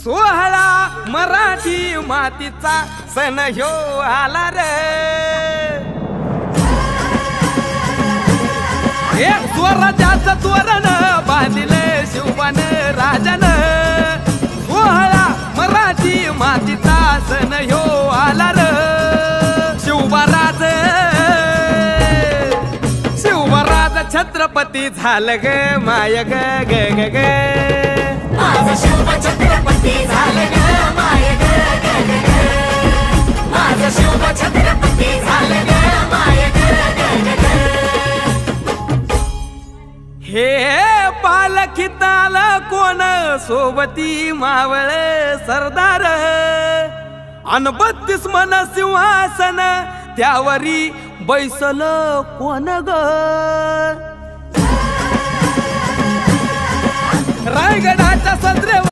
सोहळा मराठी मातीचा सण ह्यो आला रे। एक स्वराज्याचं तोरण बांधिले शिवबान राजान। सोहळा मराठी मातीचा सण ह्यो आला रे। शिवबाराज छत्रपती झालं ग माय ग ग ग ग। माझा शिवबा छत्रपती झालं ग माय ग ग ग ग। माझा शिवबा छत्रपती झालं ग माय ग ग ग ग। हे पालखीत आलं कोण सोबती मावळ सरदार। अन 32 मन सिंहासन त्यावरी बैसल कोण ग। रायगडाच्या सदरे